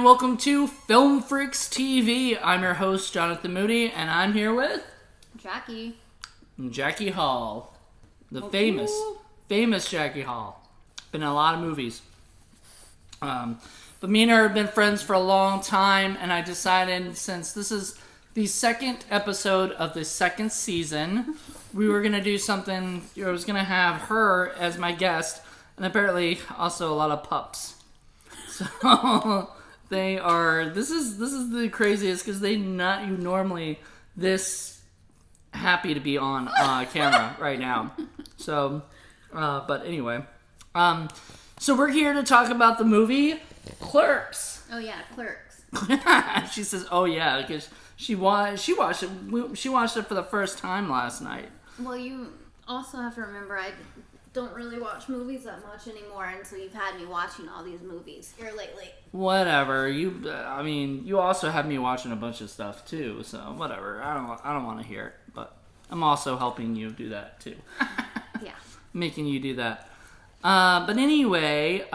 welcome to Film Freaks TV. I'm your host, Jonathan Moody, and I'm here with... Jackey Hall. The famous Jackey Hall. Been in a lot of movies. But me and her have been friends for a long time, and I decided, since this is the second episode of the second season, we were going to do something. I was going to have her as my guest, and apparently also a lot of pups. So... This is the craziest, because they're not normally this happy to be on camera right now. So, but anyway. So we're here to talk about the movie Clerks. Oh yeah, Clerks. She says, "Oh yeah," because she watched it. She watched it for the first time last night. Well, you also have to remember I don't really watch movies that much anymore, and so you've had me watching all these movies here lately. Whatever. You also have me watching a bunch of stuff too, so whatever. I don't want to hear it, but I'm also helping you do that too. Yeah. Making you do that. But anyway,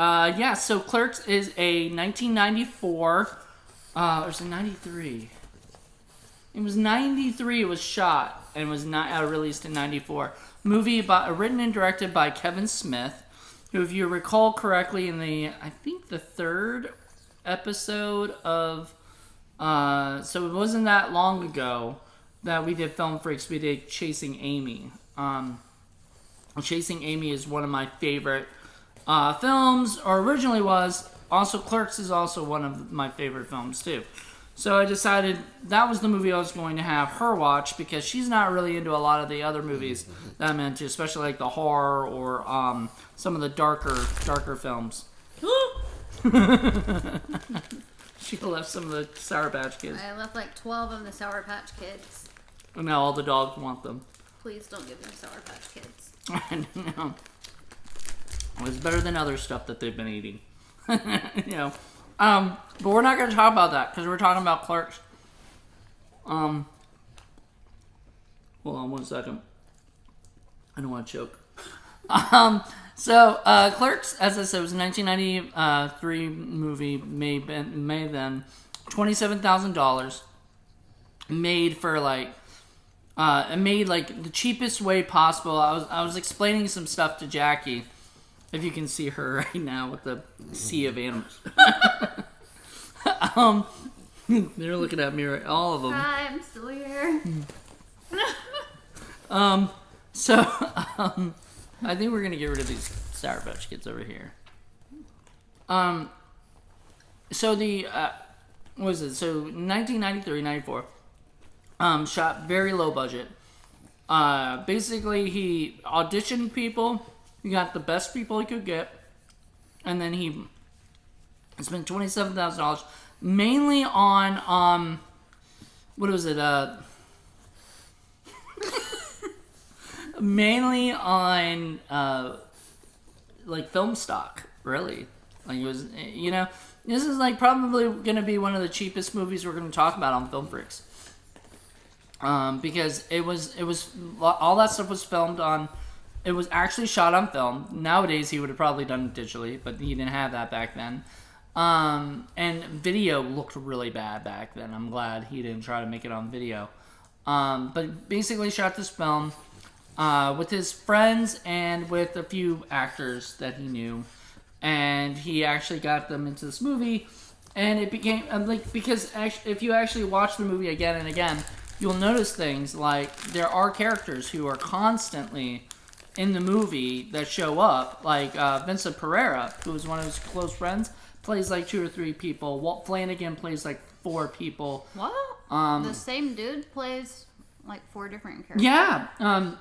so Clerks is a 1994, or is it 93? It was 93 it was shot, and was not released in 94. Movie written and directed by Kevin Smith, who, if you recall correctly, in I think the third episode of, so it wasn't that long ago that we did Film Freaks, we did Chasing Amy. Chasing Amy is one of my favorite films, or originally was. Also, Clerks is also one of my favorite films, too. So I decided that was the movie I was going to have her watch, because she's not really into a lot of the other movies that I'm into, especially like the horror or some of the darker films. She left some of the Sour Patch Kids. I left like 12 of the Sour Patch Kids. And now all the dogs want them. Please don't give them Sour Patch Kids. I know. Well, it's better than other stuff that they've been eating. You know. But we're not going to talk about that, because we're talking about Clerks. Hold on 1 second. I don't want to choke. Clerks, as I said, was a 1993 movie made then $27,000. Made for the cheapest way possible. I was explaining some stuff to Jackie. If you can see her right now with the sea of animals. They're looking at me, right? All of them. Hi, I'm still here. I think we're going to get rid of these Sour Patch Kids over here. What was it? So, 1993, 94. Shot very low budget. Basically, he auditioned people. He got the best people he could get, and then he spent $27,000 mainly on what was it? Mainly on like film stock, really. Like, it was, this is like probably going to be one of the cheapest movies we're going to talk about on Film Freaks, because it was all that stuff was filmed on. It was actually shot on film. Nowadays, he would have probably done it digitally, but he didn't have that back then. And video looked really bad back then. I'm glad he didn't try to make it on video. But basically shot this film with his friends and with a few actors that he knew. And he actually got them into this movie. And it became, because if you actually watch the movie again and again, you'll notice things like there are characters who are constantly in the movie that show up, like Vincent Pereira, who is one of his close friends, plays like 2 or 3 people. Walt Flanagan plays like 4 people. What? The same dude plays like 4 different characters. Yeah.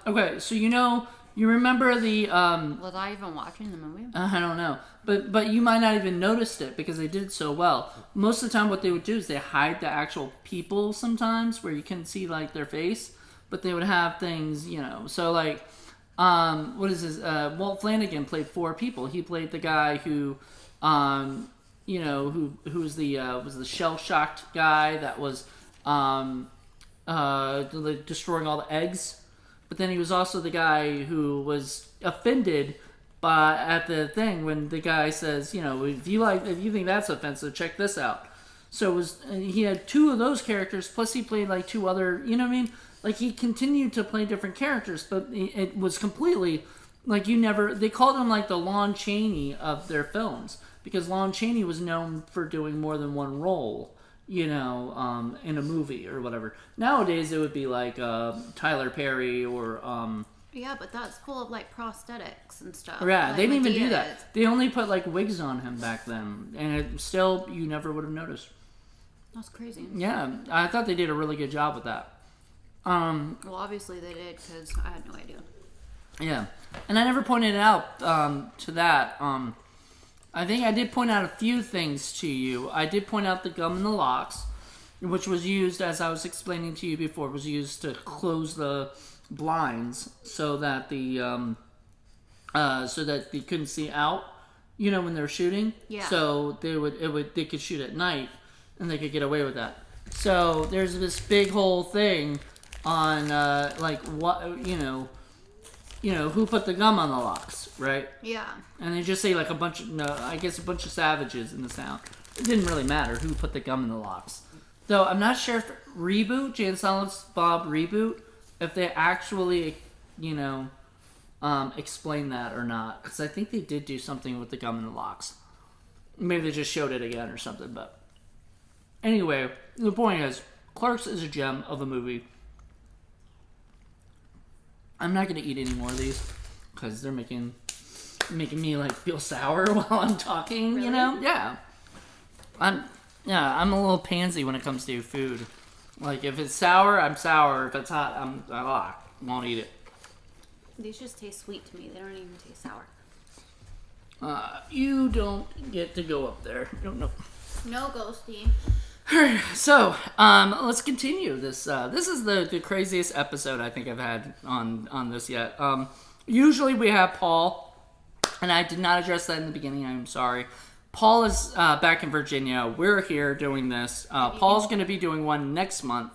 Okay, so you remember the... Was I even watching the movie? I don't know. But you might not even noticed it, because they did it so well. Most of the time what they would do is they hide the actual people sometimes, where you couldn't see like their face, but they would have things, so like... what is this? Walt Flanagan played 4 people. He played the guy who, who was the shell-shocked guy that was, destroying all the eggs. But then he was also the guy who was offended at the thing when the guy says, if you think that's offensive, check this out. So it was he had 2 of those characters, plus he played like 2 other, you know what I mean? Like he continued to play different characters, but it was completely like they called him like the Lon Chaney of their films, because Lon Chaney was known for doing more than one role, in a movie or whatever. Nowadays it would be like Tyler Perry or Yeah, but that's full of like prosthetics and stuff. yeah, like they didn't even do Madea that. is. They only put like wigs on him back then, and still you never would have noticed. That's crazy. Yeah, I thought they did a really good job with that. Well, obviously they did, because I had no idea. Yeah, and I never pointed out to that. I think I did point out a few things to you. I did point out the gum in the locks, which was used, as I was explaining to you before, was used to close the blinds so that they couldn't see out. When they were shooting. Yeah. So they could shoot at night, and they could get away with that. So there's this big whole thing on who put the gum on the locks, right? Yeah. And they just say like a bunch of savages in the sound. It didn't really matter who put the gum in the locks. Though I'm not sure if Jay and Silent Bob Reboot, if they actually, explain that or not. Because I think they did do something with the gum in the locks. Maybe they just showed it again or something, but anyway, the point is, Clerks is a gem of a movie. I'm not gonna eat any more of these because they're making me like feel sour while I'm talking. Really? Yeah. I'm a little pansy when it comes to food. Like if it's sour, I'm sour. If it's hot, I won't eat it. These just taste sweet to me. They don't even taste sour. You don't get to go up there. No. No, Ghosty. So, let's continue this. This is the craziest episode I think I've had on this yet. Usually we have Paul, and I did not address that in the beginning. I'm sorry. Paul is back in Virginia. We're here doing this. Paul's going to be doing one next month,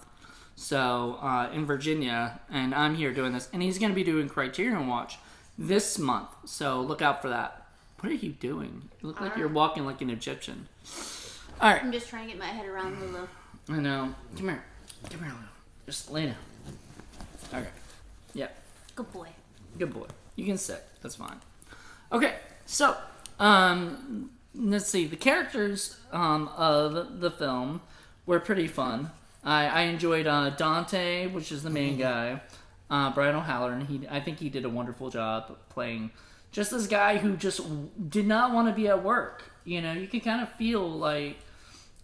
so in Virginia, and I'm here doing this. And he's going to be doing Criterion Watch this month, so look out for that. What are you doing? You look like you're walking like an Egyptian. All right. I'm just trying to get my head around Lulu. I know. Come here, Lulu. Just lay down. Okay. Yeah. Good boy. Good boy. You can sit. That's fine. Okay. So, let's see. The characters of the film were pretty fun. I enjoyed Dante, which is the main guy. Brian O'Halloran. I think he did a wonderful job playing just this guy who just did not want to be at work. You can kind of feel like,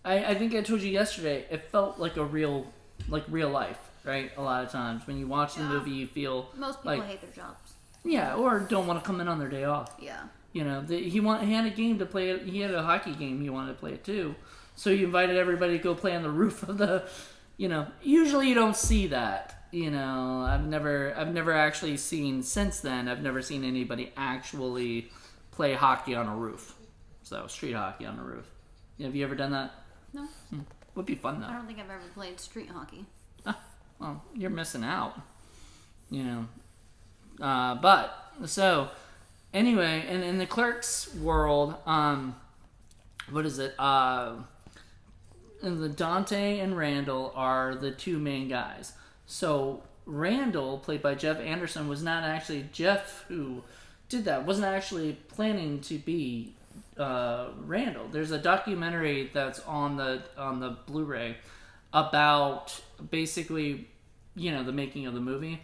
I think I told you yesterday, it felt like real life, right? A lot of times when you watch the movie, you feel most people like, hate their jobs. Yeah, or don't want to come in on their day off. Yeah. He had a game to play. He had a hockey game he wanted to play it too, so he invited everybody to go play on the roof of the. Usually you don't see that. I've never actually seen since then. I've never seen anybody actually play hockey on a roof. So, street hockey on the roof. Have you ever done that? No. Would be fun, though. I don't think I've ever played street hockey. Well, you're missing out. But, so, anyway, in the Clerks world, what is it? The Dante and Randall are the 2 main guys. So, Randall, played by Jeff Anderson, was not actually Jeff who did that. Wasn't actually planning to be Randall. There's a documentary that's on the Blu-ray about basically, the making of the movie,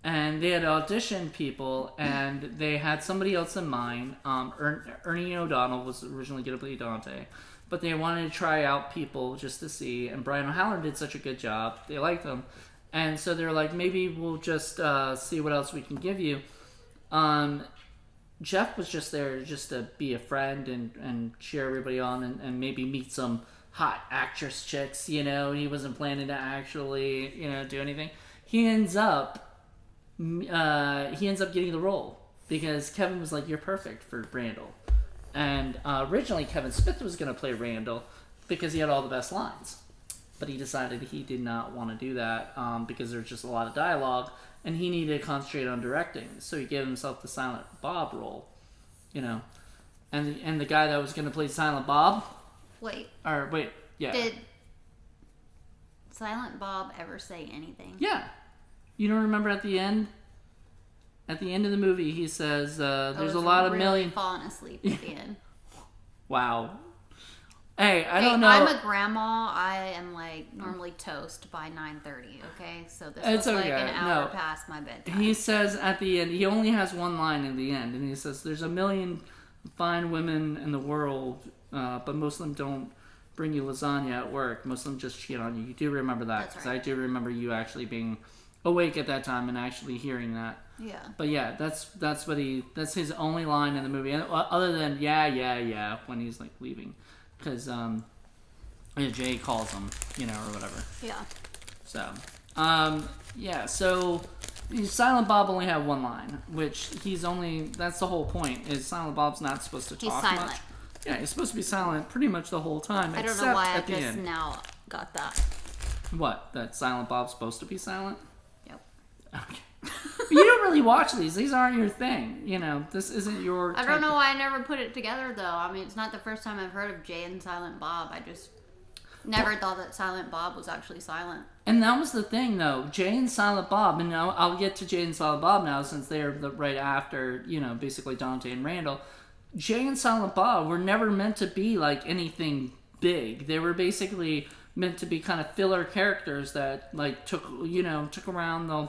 and they had auditioned people, and they had somebody else in mind. Ernie O'Donnell was originally going to play Dante, but they wanted to try out people just to see, and Brian O'Halloran did such a good job. They liked him, and so they're like, maybe we'll just see what else we can give you. Jeff was just there just to be a friend and cheer everybody on and maybe meet some hot actress chicks, He wasn't planning to actually, do anything. He ends up getting the role because Kevin was like, you're perfect for Randall. And originally Kevin Smith was going to play Randall because he had all the best lines. But he decided he did not want to do that because there's just a lot of dialogue. And he needed to concentrate on directing, so he gave himself the Silent Bob role, And the guy that was going to play Silent Bob, Wait, Yeah. Did Silent Bob ever say anything? Yeah. You don't remember at the end? At the end of the movie, he says, "There's a lot of million." Falling asleep at the end. Wow. Hey, I don't know. I'm a grandma. I am like normally toast by 9:30. Okay, so this It's was like okay. an hour No. past my bedtime. He says at the end, he only has one line in the end, and he says, "There's a million fine women in the world, but most of them don't bring you lasagna at work. Most of them just cheat on you." You do remember that, That's because right. I do remember you actually being awake at that time and actually hearing that. Yeah. But yeah, that's his only line in the movie, and other than yeah when he's like leaving, because Jay calls him, or whatever. Yeah. So yeah, so Silent Bob only had one line, which that's the whole point, is Silent Bob's not supposed to talk silent. much. Yeah, he's supposed to be silent pretty much the whole time. I don't know except why I at the just end. now got that. What? That Silent Bob's supposed to be silent? Yep. Okay. You don't really watch these. These aren't your thing. This isn't your I don't know why I never put it together though. I mean, it's not the first time I've heard of Jay and Silent Bob. I just never thought that Silent Bob was actually silent. And that was the thing, though. Jay and Silent Bob, and I'll get to Jay and Silent Bob now, since they're right after, basically Dante and Randall. Jay and Silent Bob were never meant to be like anything big. They were basically meant to be kind of filler characters that like took around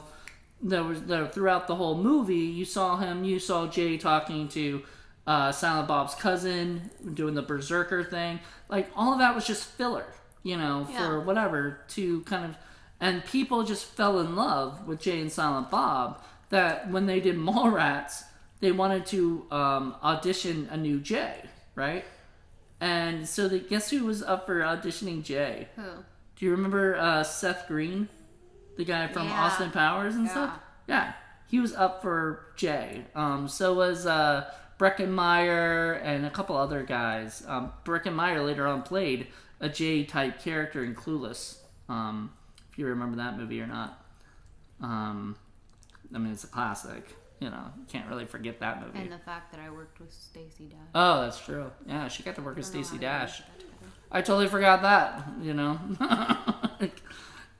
throughout the whole movie. You saw Jay talking to Silent Bob's cousin, doing the berserker thing. Like, all of that was just filler, for whatever, to kind of, and people just fell in love with Jay and Silent Bob, that when they did Mallrats, they wanted to audition a new Jay, right? And so guess who was up for auditioning Jay? Who? Do you remember Seth Green? The guy from Austin Powers and stuff? Yeah. He was up for Jay. So was Breckenmeyer and a couple other guys. Breckenmeyer later on played a Jay-type character in Clueless. If you remember that movie or not. It's a classic. You can't really forget that movie. And the fact that I worked with Stacey Dash. Oh, that's true. Yeah, she got to work with Stacey Dash. I totally forgot that,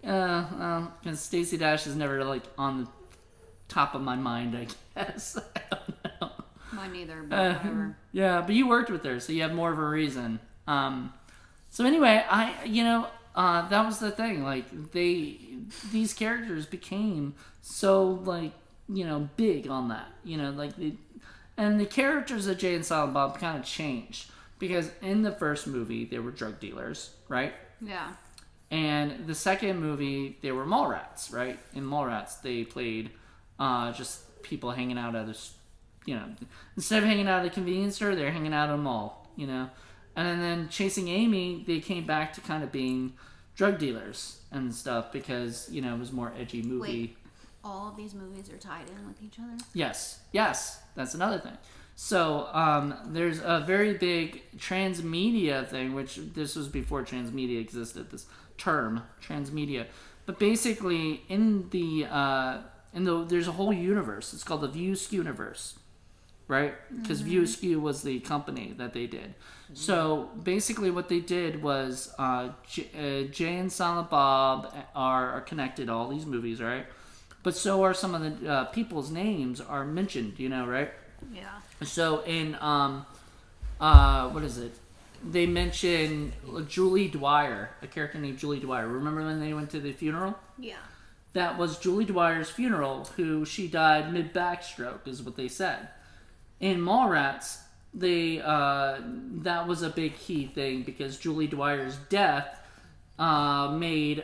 because Stacey Dash is never like on the top of my mind, I guess. I don't know. Mine neither, but whatever. Yeah, but you worked with her, so you have more of a reason. So anyway, that was the thing. Like, these characters became so like, big on that. And the characters of Jay and Silent Bob kind of changed, because in the first movie they were drug dealers, right? Yeah. And the second movie, they were Mallrats, right? In Mallrats, they played just people hanging out at instead of hanging out at a convenience store, they're hanging out at a mall, And then Chasing Amy, they came back to kind of being drug dealers and stuff, because, it was a more edgy movie. Wait, all of these movies are tied in with each other? Yes, that's another thing. So, there's a very big transmedia thing, which this was before transmedia existed, this term, transmedia. But basically, there's a whole universe. It's called the View Skew-niverse, right? Because View Skew was the company that they did. So, basically what they did was, Jay and Silent Bob are connected to all these movies, right? But so are some of the people's names are mentioned, right? Yeah. So in what is it? They mention Julie Dwyer, a character named Julie Dwyer. Remember when they went to the funeral? Yeah. That was Julie Dwyer's funeral, she died mid-backstroke, is what they said. In Mallrats, that was a big key thing, because Julie Dwyer's death made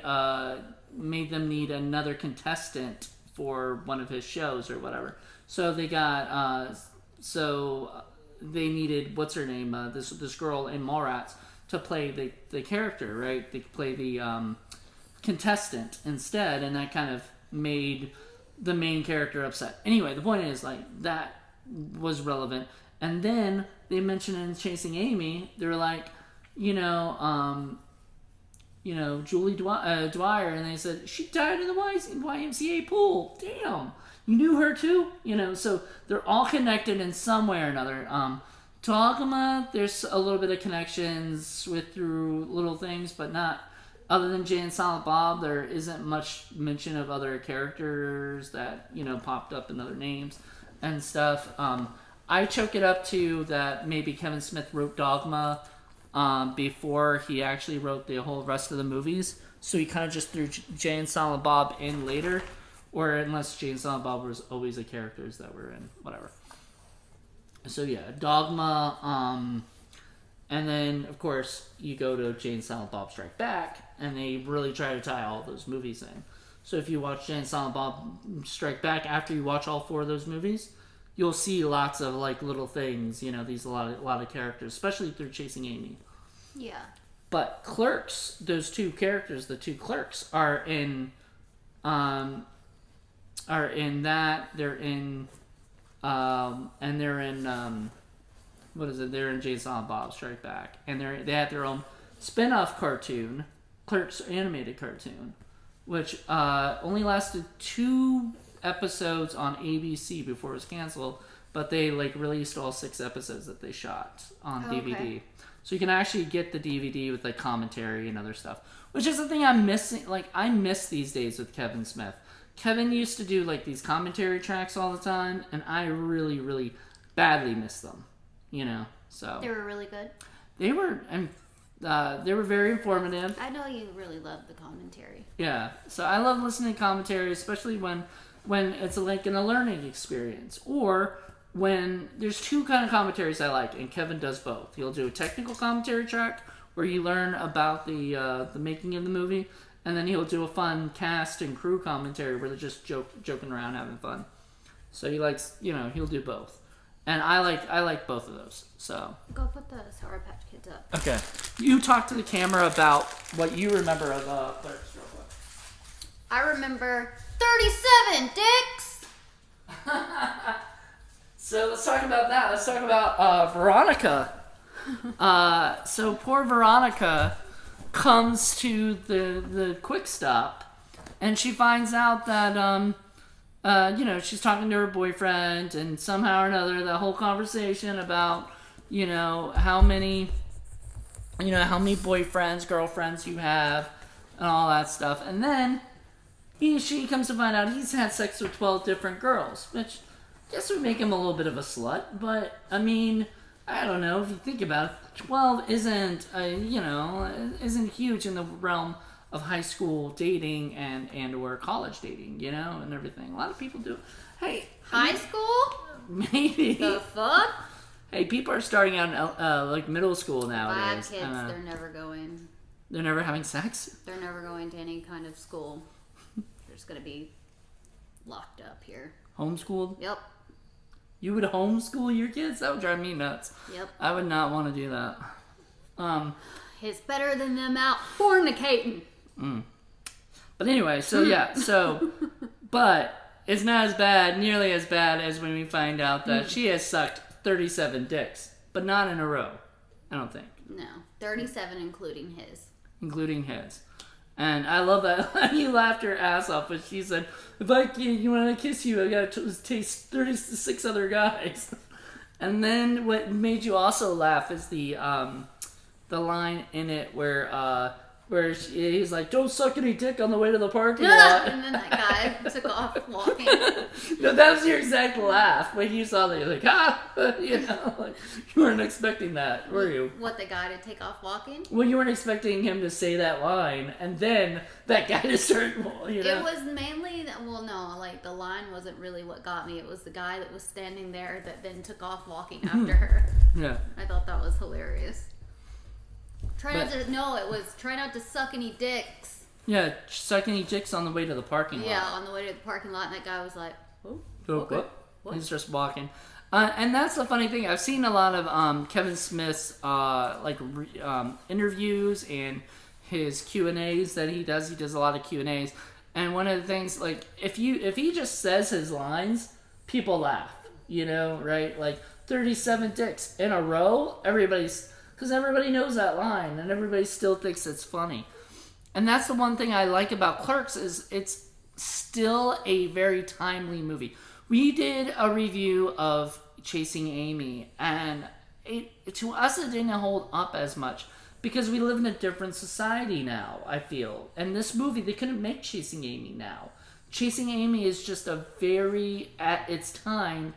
them need another contestant for one of his shows or whatever. So they got they needed, what's her name, this girl in Mallrats to play the character, right? They play the contestant instead, and that kind of made the main character upset. Anyway, the point is, like, that was relevant. And then they mentioned in Chasing Amy, they were like, Julie Dwyer, and they said, she died in the YMCA pool. Damn. You knew her too? So they're all connected in some way or another. Dogma, there's a little bit of connections with through little things, but not other than Jay and Silent Bob. There isn't much mention of other characters that popped up in other names and stuff. I chalk it up to that maybe Kevin Smith wrote Dogma before he actually wrote the whole rest of the movies, so he kind of just threw Jay and Silent Bob in later, or unless Jay and Silent Bob was always the characters that were in whatever. So yeah, Dogma, and then of course you go to Jay and Silent Bob Strike Back, and they really try to tie all those movies in. So if you watch Jay and Silent Bob Strike Back after you watch all 4 of those movies, you'll see lots of like little things. These a lot of characters, especially through Chasing Amy. Yeah. But Clerks, those 2 characters, the 2 Clerks, are in that. They're in. And they're in what is it? They're in Jay and Silent Bob Strike Back, and they have their own spin-off cartoon, Clerks animated cartoon, which only lasted 2 episodes on ABC before it was canceled, but they released all 6 episodes that they shot on DVD. So you can actually get the DVD with commentary and other stuff, which is the thing I'm missing. I miss these days with Kevin Smith. Kevin used to do these commentary tracks all the time, and I really, really badly miss them. So they were really good. They were very informative. I know you really love the commentary. Yeah, so I love listening to commentary, especially when it's in a learning experience, or when there's 2 kind of commentaries I like, and Kevin does both. He'll do a technical commentary track where you learn about the making of the movie. And then he'll do a fun cast and crew commentary where they're just joking around, having fun. So he likes, he'll do both. And I like both of those. So go put the Sour Patch Kids up. Okay, you talk to the camera about what you remember of Clerks real quick. I remember 37 dicks. So let's talk about that. Let's talk about Veronica. So poor Veronica comes to the quick stop, and she finds out that she's talking to her boyfriend, and somehow or another the whole conversation about how many boyfriends, girlfriends you have and all that stuff, and then she comes to find out he's had sex with 12 different girls, which I guess would make him a little bit of a slut, but I mean, I don't know, if you think about it, 12 isn't huge in the realm of high school dating and or college dating, and everything. A lot of people do. Hey, high school? Maybe. The fuck? Hey, people are starting out in middle school nowadays. 5 kids, they're never going. They're never having sex? They're never going to any kind of school. They're just gonna be locked up here. Homeschooled? Yep. You would homeschool your kids? That would drive me nuts. Yep. I would not want to do that. It's better than them out fornicating. But anyway, so yeah, but it's not nearly as bad as when we find out that she has sucked 37 dicks, but not in a row, I don't think. No, 37 including his. Including his. And I love that. You laughed your ass off when she said, if you want to kiss you, I got to taste 36 other guys. And then what made you also laugh is the line in it where he's like, don't suck any dick on the way to the parking lot. And then that guy took off walking. No, that was your exact laugh. When you saw that, you're like, you weren't expecting that, were you? What, the guy to take off walking? Well, you weren't expecting him to say that line, and then that guy to start, It was mainly, the line wasn't really what got me. It was the guy that was standing there that then took off walking after her. Yeah. I thought that was hilarious. Try not to suck any dicks. Yeah, suck any dicks on the way to the parking lot. Yeah, on the way to the parking lot, and that guy was like, oh, okay. What? He's just walking. And that's the funny thing. I've seen a lot of Kevin Smith's interviews and his Q&As that he does. He does a lot of Q&As. And one of the things, if he just says his lines, people laugh, right? 37 dicks in a row, because everybody knows that line, and everybody still thinks it's funny. And that's the one thing I like about Clerks is it's still a very timely movie. We did a review of Chasing Amy, and to us it didn't hold up as much because we live in a different society now, I feel. And this movie, they couldn't make Chasing Amy now. Chasing Amy is just a very, at its time,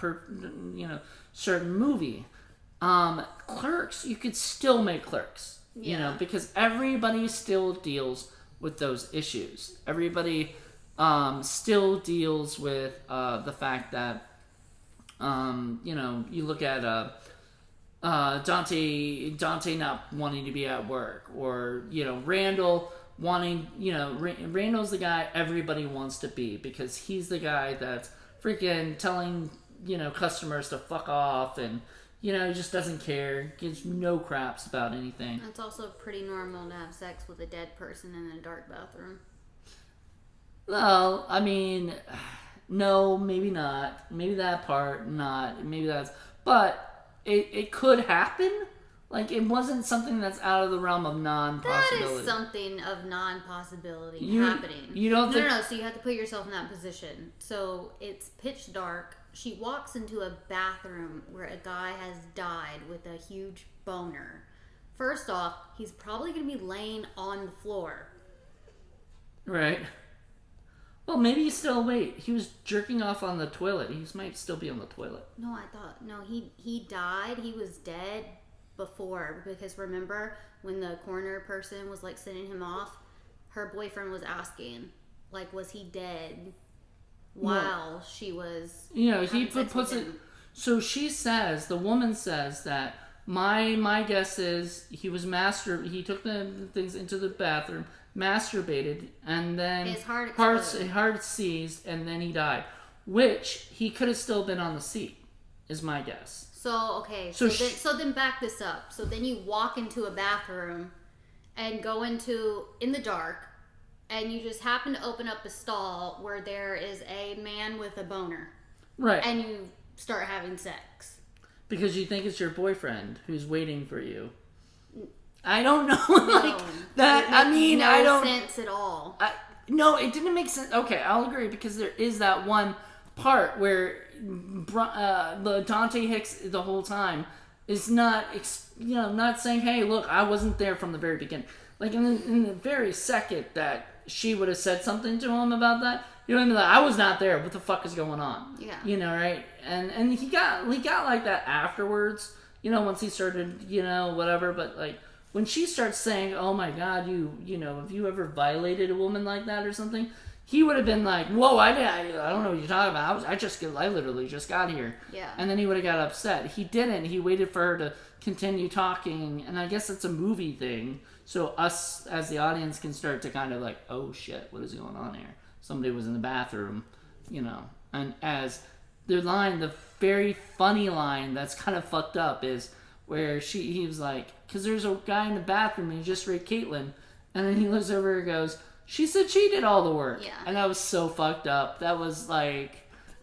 certain movie. Clerks, you could still make Clerks, because everybody still deals with those issues. Everybody still deals with the fact that, you look at Dante not wanting to be at work, or Randall wanting, Randall's the guy everybody wants to be because he's the guy that's freaking telling customers to fuck off, and he just doesn't care, gives no craps about anything. It's also pretty normal to have sex with a dead person in a dark bathroom. Well, I mean, no, maybe not. Maybe that part, not. Maybe that's... But it could happen. Like, it wasn't something that's out of the realm of non-possibility. That is something of non-possibility happening. You don't think... No, so you have to put yourself in that position. So, it's pitch dark. She walks into a bathroom where a guy has died with a huge boner. First off, he's probably going to be laying on the floor. Right. Well, maybe he's still awake. He was jerking off on the toilet. He might still be on the toilet. No, he died. He was dead before, because remember when the coroner person was like sending him off, her boyfriend was asking, like, was he dead while she was he puts it. So she says, the woman says that my guess is he was he took the things into the bathroom, masturbated, and then his heart seized, and then he died, which he could have still been on the seat, is my guess. So, okay, so then back this up. So then you walk into a bathroom and go in the dark, and you just happen to open up a stall where there is a man with a boner. Right. And you start having sex. Because you think it's your boyfriend who's waiting for you. I don't know. No, that. I mean, no I don't... sense at all. No, it didn't make sense. Okay, I'll agree, because there is that one part where the Dante Hicks the whole time is not saying, hey, look, I wasn't there from the very beginning. Like, in the very second that she would have said something to him about that, he would be like, I was not there, what the fuck is going on? Yeah. Right? And he got like that afterwards, once he started, whatever, but like, when she starts saying, oh my god, have you ever violated a woman like that or something? He would have been like, whoa, I don't know what you're talking about. I literally just got here. Yeah. And then he would have got upset. He didn't. He waited for her to continue talking. And I guess it's a movie thing. So us, as the audience, can start to kind of like, oh shit, what is going on here? Somebody was in the bathroom, And as the very funny line that's kind of fucked up is where he was like, because there's a guy in the bathroom and he just raped Caitlyn. And then he looks over and goes, she said she did all the work. Yeah. And that was so fucked up. That was like,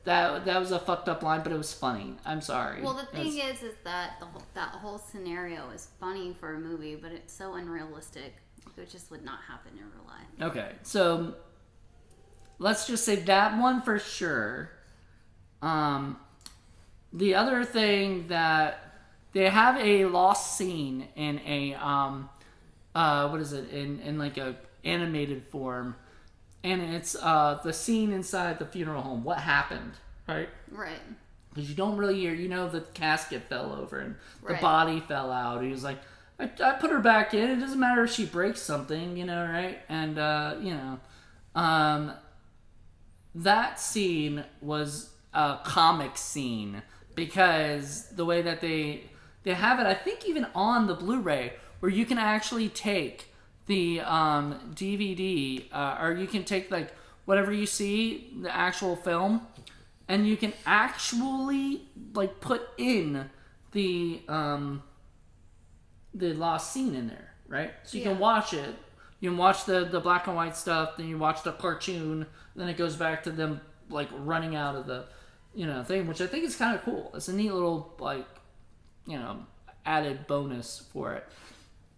that was a fucked up line, but it was funny. I'm sorry. Well, the thing is that that whole scenario is funny for a movie, but it's so unrealistic. It just would not happen in real life. Okay, so let's just say that one for sure. The other thing that they have a lost scene in a what is it, in like a animated form, and it's the scene inside the funeral home. What happened, right? Right. Because you don't really hear, the casket fell over and the Right. body fell out. He was like, I put her back in. It doesn't matter if she breaks something, right? And that scene was a comic scene, because the way that they have it, I think even on the Blu-ray, where you can actually take the DVD, or you can take like whatever you see, the actual film, and you can actually like put in the lost scene in there, right? So you can watch it. You can watch the black and white stuff, then you watch the cartoon, then it goes back to them like running out of the thing, which I think is kind of cool. It's a neat little like added bonus for it.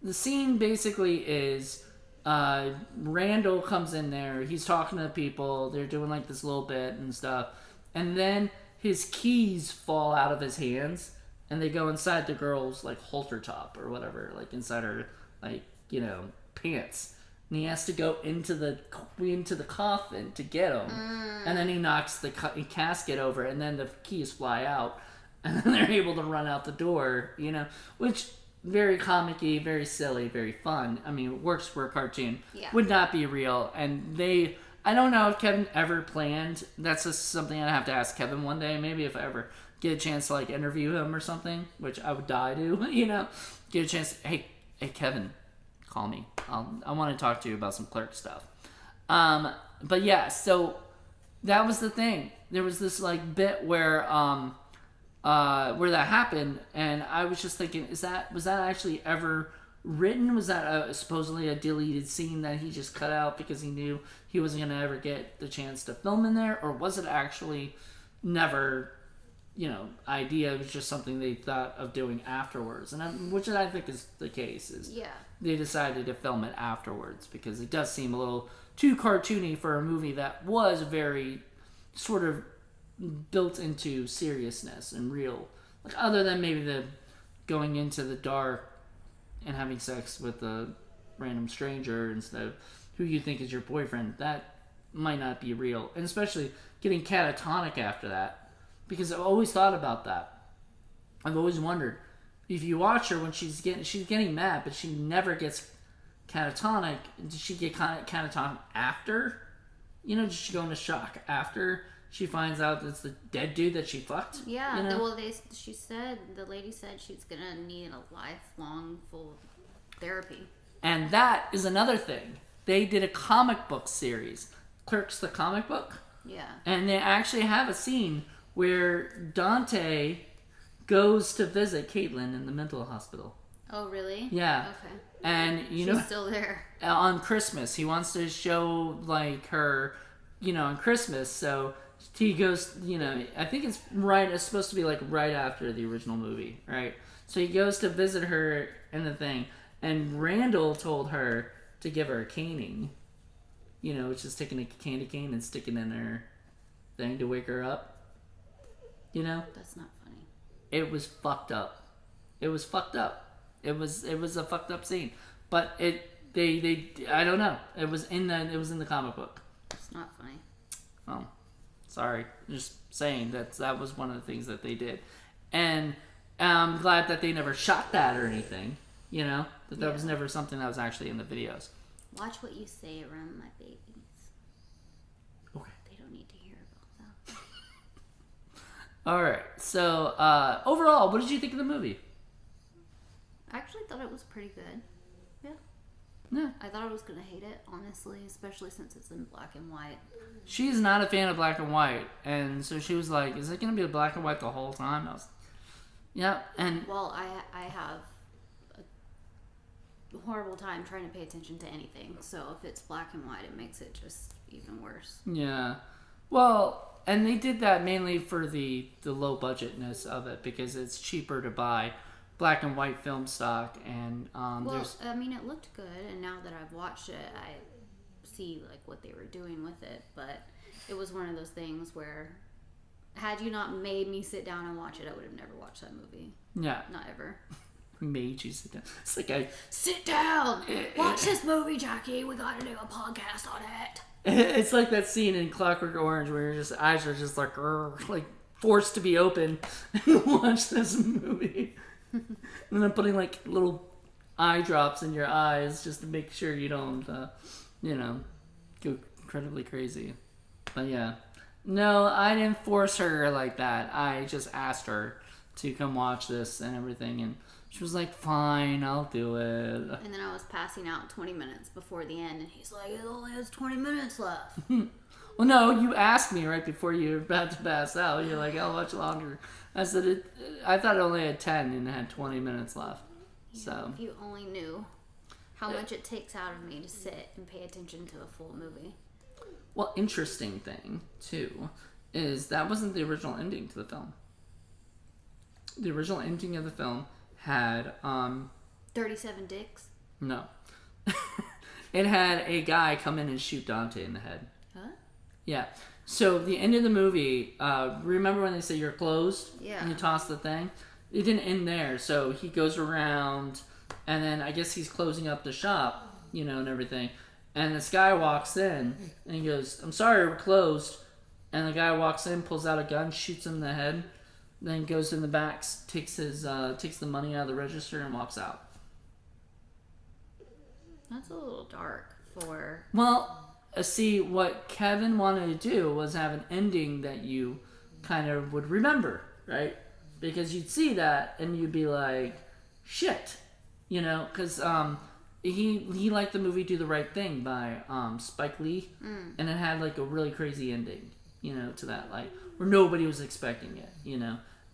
The scene basically is Randall comes in there, he's talking to people, they're doing like this little bit and stuff, and then his keys fall out of his hands, and they go inside the girl's like halter top or whatever, like inside her like pants, and he has to go into the coffin to get them, and then he knocks the casket over, and then the keys fly out, and then they're able to run out the door, which very comic-y, very silly, very fun. I mean, it works for a cartoon. Yeah. Would not be real, and I don't know if Kevin ever planned. That's just something I'd have to ask Kevin one day. Maybe if I ever get a chance to like interview him or something, which I would die to. Get a chance. Hey, Kevin, call me. I want to talk to you about some Clerks stuff. But yeah, so that was the thing. There was this like bit where that happened, and I was just thinking, was that actually ever written? Was that supposedly a deleted scene that he just cut out because he knew he wasn't going to ever get the chance to film in there? Or was it actually never, idea? It was just something they thought of doing afterwards, and which I think is the case. Is they decided to film it afterwards because it does seem a little too cartoony for a movie that was very sort of built into seriousness and real. Like, other than maybe the going into the dark and having sex with a random stranger instead of who you think is your boyfriend, that might not be real. And especially getting catatonic after that, because I've always thought about that. I've always wondered, if you watch her when she's getting mad, but she never gets catatonic, did she get catatonic after? Did she go into shock after she finds out it's the dead dude that she fucked? Yeah, well, the lady said she's gonna need a lifelong full therapy. And that is another thing. They did a comic book series, Clerks the comic book. Yeah. And they actually have a scene where Dante goes to visit Caitlin in the mental hospital. Oh, really? Yeah. Okay. And she's still there. On Christmas, he wants to show like her, on Christmas, so he goes, I think it's supposed to be like right after the original movie, right? So he goes to visit her in the thing, and Randall told her to give her a caning, which is taking a candy cane and sticking in her thing to wake her up. That's not funny. It was fucked up. It was fucked up. It was a fucked up scene, but they I don't know. It was in the comic book. It's not funny. Oh. Sorry, just saying that was one of the things that they did, and I'm glad that they never shot that or anything. That was never something that was actually in the videos. Watch what you say around my babies. Okay. They don't need to hear about that. All right. So overall, what did you think of the movie? I actually thought it was pretty good. Yeah. I thought I was gonna hate it, honestly, especially since it's in black and white. She's not a fan of black and white, and so she was like, "Is it gonna be black and white the whole time?" I was, yeah, and well, I have a horrible time trying to pay attention to anything. So if it's black and white, it makes it just even worse. Yeah, well, and they did that mainly for the low budgetness of it because it's cheaper to buy black and white film stock, and it looked good, and now that I've watched it, I see like what they were doing with it. But it was one of those things where, had you not made me sit down and watch it, I would have never watched that movie. Yeah, not ever. Made you sit down. It's like sit down, watch this movie, Jackey. We gotta do a podcast on it. It's like that scene in Clockwork Orange where your eyes are just like forced to be open and watch this movie. And then putting like little eye drops in your eyes just to make sure you don't, go incredibly crazy. But yeah. No, I didn't force her like that. I just asked her to come watch this and everything, and she was like, fine, I'll do it. And then I was passing out 20 minutes before the end, and he's like, it only has 20 minutes left. Well, no, you asked me right before you were about to pass out. You're like, how much longer? I said, I thought it only had 10 and it had 20 minutes left. Yeah, So if you only knew how much it takes out of me to sit and pay attention to a full movie. Well, interesting thing, too, is that wasn't the original ending to the film. The original ending of the film had 37 dicks? No. It had a guy come in and shoot Dante in the head. Huh? Yeah. So the end of the movie, remember when they say you're closed? Yeah. And you toss the thing? it didn't end there. So he goes around, and then I guess he's closing up the shop, and everything. And this guy walks in, and he goes, "I'm sorry, we're closed." And the guy walks in, pulls out a gun, shoots him in the head, then goes in the back, takes the money out of the register, and walks out. That's a little dark for... Well, see, what Kevin wanted to do was have an ending that you kind of would remember, right? Because you'd see that, and you'd be like, shit. Because he liked the movie Do the Right Thing by Spike Lee, and it had like a really crazy ending, to that, like, where nobody was expecting it,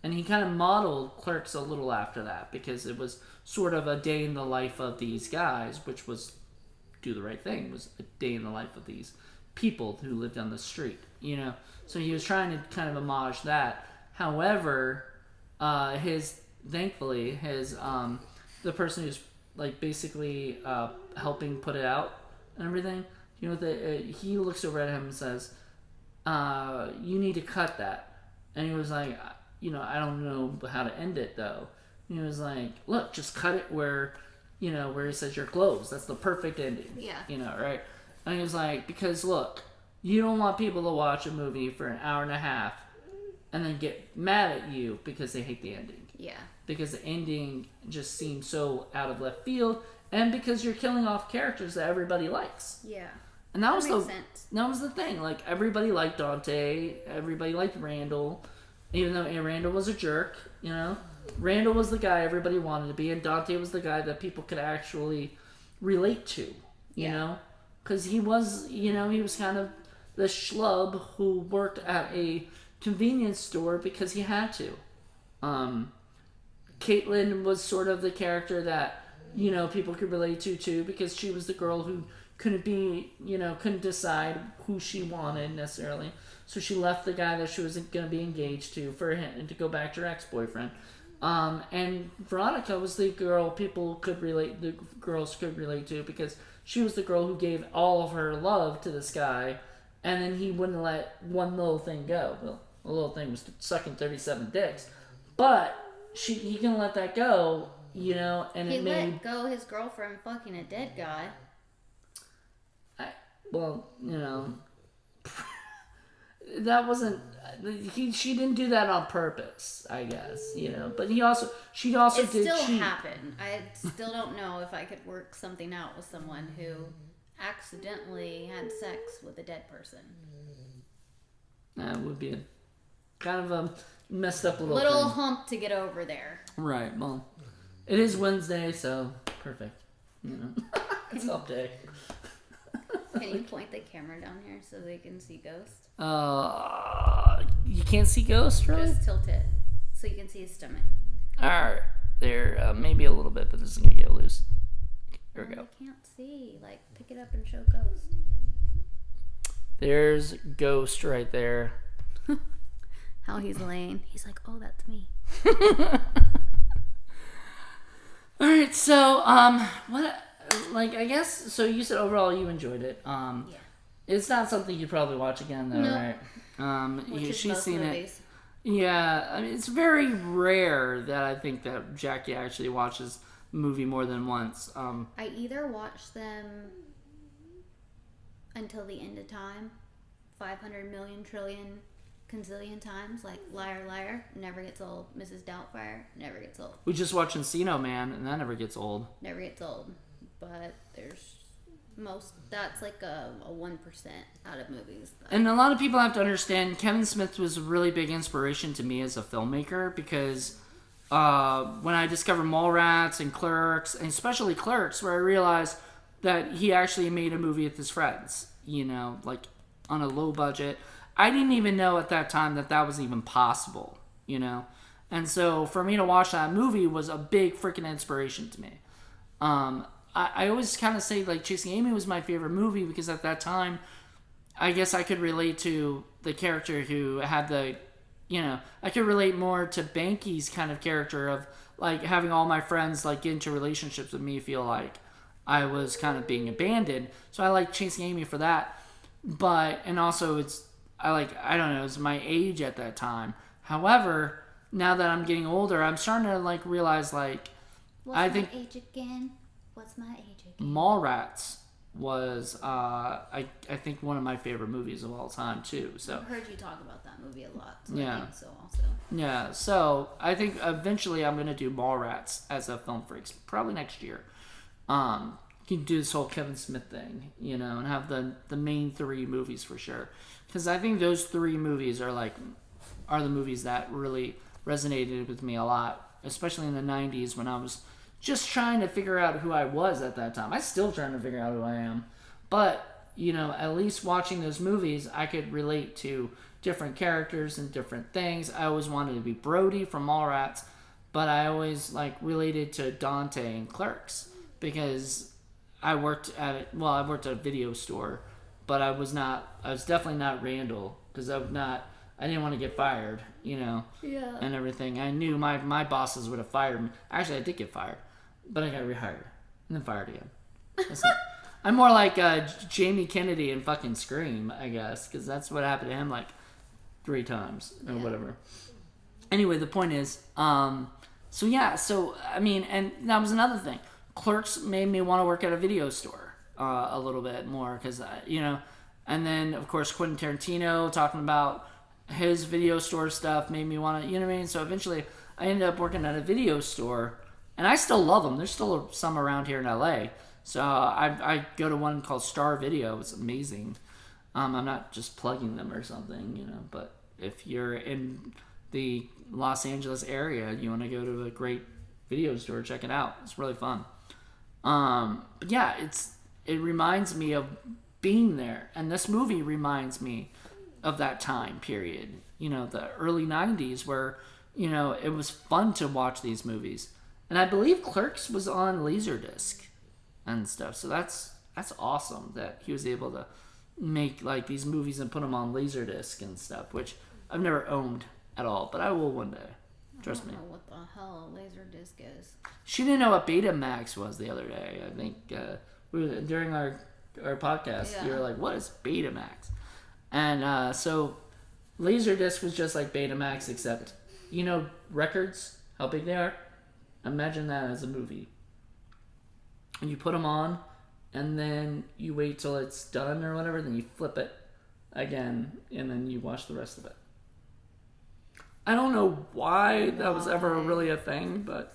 And he kind of modeled Clerks a little after that, because it was sort of a day in the life of these guys, which was Do the Right Thing, was a day in the life of these people who lived on the street, So he was trying to kind of homage that. However, thankfully, the person who's like basically helping put it out and everything, he looks over at him and says, "You need to cut that." And he was like, "I don't know how to end it though." And he was like, "Look, just cut it where it says you're closed. That's the perfect ending." Yeah. Right? And he was like, "Because look, you don't want people to watch a movie for an hour and a half and then get mad at you because they hate the ending." Yeah. Because the ending just seems so out of left field, and because you're killing off characters that everybody likes. Yeah. And that makes sense. That was the thing. Like, everybody liked Dante, everybody liked Randall, even though Randall was a jerk, Randall was the guy everybody wanted to be, and Dante was the guy that people could actually relate to, you know? Because he was, he was kind of the schlub who worked at a convenience store because he had to. Caitlin was sort of the character that, people could relate to too, because she was the girl who couldn't decide who she wanted necessarily. So she left the guy that she was going to be engaged to for him to go back to her ex-boyfriend. And Veronica was the girl the girls could relate to, because she was the girl who gave all of her love to this guy, and then he wouldn't let one little thing go. Well, the little thing was sucking 37 dicks, but he can let that go, and he let go his girlfriend fucking a dead guy. That wasn't. She didn't do that on purpose, I guess, But she also it did. It still happened. I still don't know if I could work something out with someone who accidentally had sex with a dead person. That would be kind of a messed up little thing. Hump to get over there. Right. Well, it is Wednesday, so perfect. It's up day. Can you point the camera down here so they can see ghosts? You can't see ghosts, really? Just tilt it so you can see his stomach. Alright. There, maybe a little bit, but this is going to get loose. Here we go. I can't see. Like, pick it up and show ghost. There's Ghost right there. How he's laying. He's like, oh, that's me. Alright, so, I guess, so you said overall you enjoyed it. Yeah. It's not something you'd probably watch again, though, right? She's seen movies. It. Yeah, I mean, it's very rare that I think that Jackey actually watches a movie more than once. I either watch them until the end of time, 500 million trillion conzillion times, like Liar Liar, never gets old. Mrs. Doubtfire, never gets old. We just watched Encino Man, and that never gets old. Never gets old. But that's like a 1% out of movies. And a lot of people have to understand, Kevin Smith was a really big inspiration to me as a filmmaker, because when I discovered Mallrats and Clerks, and especially Clerks, where I realized that he actually made a movie with his friends, like on a low budget. I didn't even know at that time that was even possible, And so for me to watch that movie was a big freaking inspiration to me. I always kind of say, like, Chasing Amy was my favorite movie because at that time, I guess I could relate to the character who had I could relate more to Banky's kind of character of, like, having all my friends, like, get into relationships with me feel like I was kind of being abandoned. So I like Chasing Amy for that. But, and also I don't know, it's my age at that time. However, now that I'm getting older, I'm starting to like realize like What's my age again? What's my age again? Mallrats was I think one of my favorite movies of all time too. So I've heard you talk about that movie a lot. So yeah. I think so also. Yeah, so I think eventually I'm gonna do Mallrats as a Film Freaks, probably next year. You can do this whole Kevin Smith thing, you know, and have the main 3 movies for sure, because I think those 3 movies are the movies that really resonated with me a lot, especially in the 90s when I was just trying to figure out who I was at that time. I'm still trying to figure out who I am, but you know, at least watching those movies, I could relate to different characters and different things. I always wanted to be Brody from Mallrats, but I always like related to Dante and Clerks because I worked at a video store, but I was definitely not Randall because I didn't want to get fired, you know, and everything. I knew my bosses would have fired me. Actually, I did get fired, but I got rehired and then fired again. I'm more like Jamie Kennedy in fucking Scream, I guess, because that's what happened to him like 3 times or whatever. Anyway, the point is, so I mean, and that was another thing. Clerks made me want to work at a video store a little bit more because, you know, and then of course Quentin Tarantino talking about his video store stuff made me want to, you know what I mean? So eventually I ended up working at a video store, and I still love them. There's still some around here in LA. So I go to one called Star Video. It's amazing. I'm not just plugging them or something, you know, but if you're in the Los Angeles area, you want to go to a great video store, check it out. It's really fun. But yeah, it reminds me of being there, and this movie reminds me of that time period, you know, the early 90s where, you know, it was fun to watch these movies. And I believe Clerks was on Laserdisc and stuff. So that's awesome that he was able to make like these movies and put them on Laserdisc and stuff, which I've never owned at all, but I will one day. Trust me. I don't know what the hell a Laserdisc is. She didn't know what Betamax was the other day. I think during our podcast, you were like, "What is Betamax?" And so Laserdisc was just like Betamax, except you know records, how big they are. Imagine that as a movie. And you put them on, and then you wait till it's done or whatever, then you flip it again, and then you watch the rest of it. I don't know why that was ever really a thing, but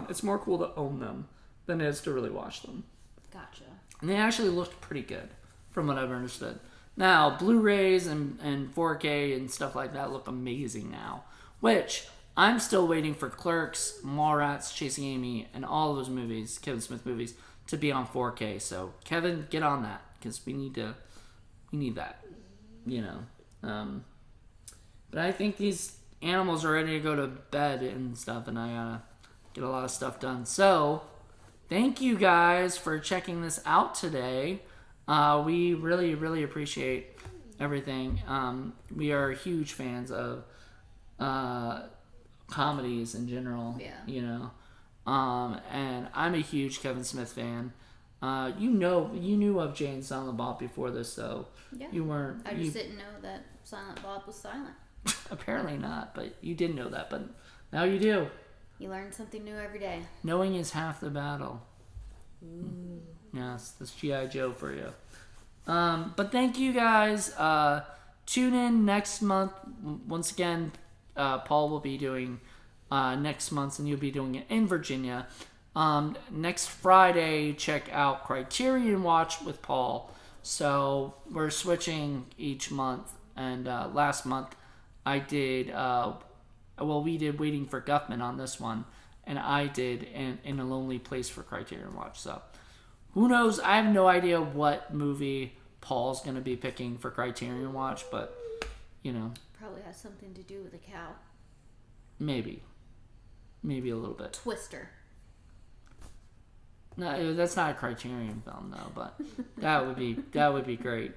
it's more cool to own them than it is to really watch them. Gotcha. And they actually looked pretty good, from what I've understood. Now, Blu-rays and 4K and stuff like that look amazing now, which I'm still waiting for Clerks, Mallrats, Chasing Amy, and all those movies, Kevin Smith movies, to be on 4K. So, Kevin, get on that, because we need that, you know. But I think these animals are ready to go to bed and stuff, and I gotta get a lot of stuff done. So, thank you guys for checking this out today. We really, really appreciate everything. We are huge fans of comedies in general, you know. And I'm a huge Kevin Smith fan. You knew of Jay and Silent Bob before this, so you weren't. I just didn't know that Silent Bob was silent. Apparently not, but you did know that, but now you do. You learn something new every day. Knowing is half the battle. Ooh. Yes, that's G.I. Joe for you. But thank you guys. Tune in next month. Once again, Paul will be doing next month, and you'll be doing it in Virginia. Next Friday, check out Criterion Watch with Paul. So we're switching each month, and last month I did, we did Waiting for Guffman on this one, and I did in a Lonely Place for Criterion Watch. So who knows? I have no idea what movie Paul's going to be picking for Criterion Watch, but, you know. Probably has something to do with a cow. Maybe a little bit. Twister. No, that's not a Criterion film though, but that would be great.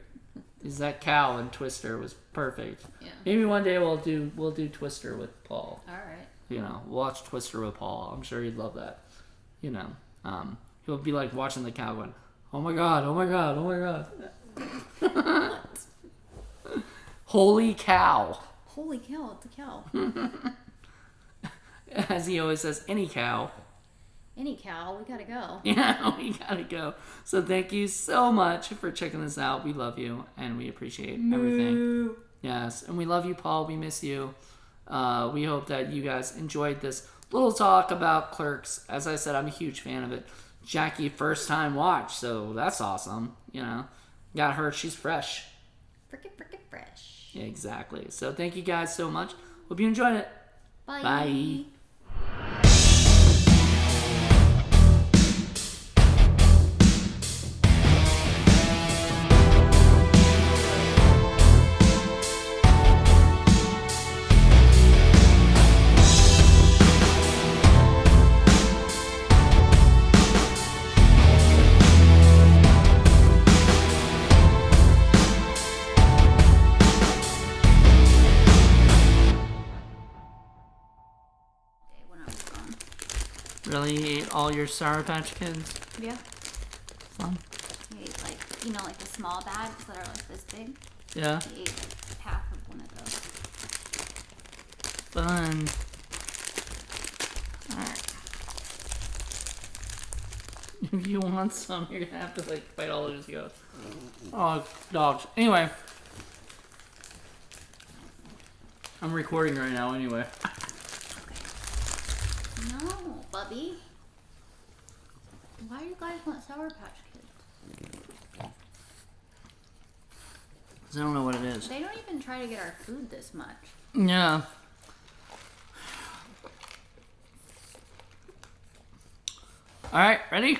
Because that cow in Twister was perfect. Yeah. Maybe one day we'll do Twister with Paul. All right. You know, we'll watch Twister with Paul. I'm sure he'd love that. You know, he'll be like watching the cow going, "Oh my god, oh my god, oh my god." What? Holy cow. Holy cow, it's a cow. as he always says, any cow. Any cow, we gotta go. Yeah, we gotta go. So thank you so much for checking this out. We love you, and we appreciate everything. Yes, and we love you, Paul. We miss you. We hope that you guys enjoyed this little talk about Clerks. As I said, I'm a huge fan of it. Jackey, first time watch, so that's awesome. Got her. She's fresh. Frickin' fresh. Yeah, exactly. So thank you guys so much. Hope you enjoyed it. Bye. Bye. When I was gone. Really? You ate all your Sour Patch Kids? Yeah. Fun. He ate like the small bags that are like this big. Yeah. He ate half of one of those. Fun. Alright. If you want some, you're gonna have to bite all of these go. Oh, dogs. Anyway. I'm recording right now anyway. No, Bubby. Why do you guys want Sour Patch Kids? Because I don't know what it is. They don't even try to get our food this much. Yeah. Alright, ready?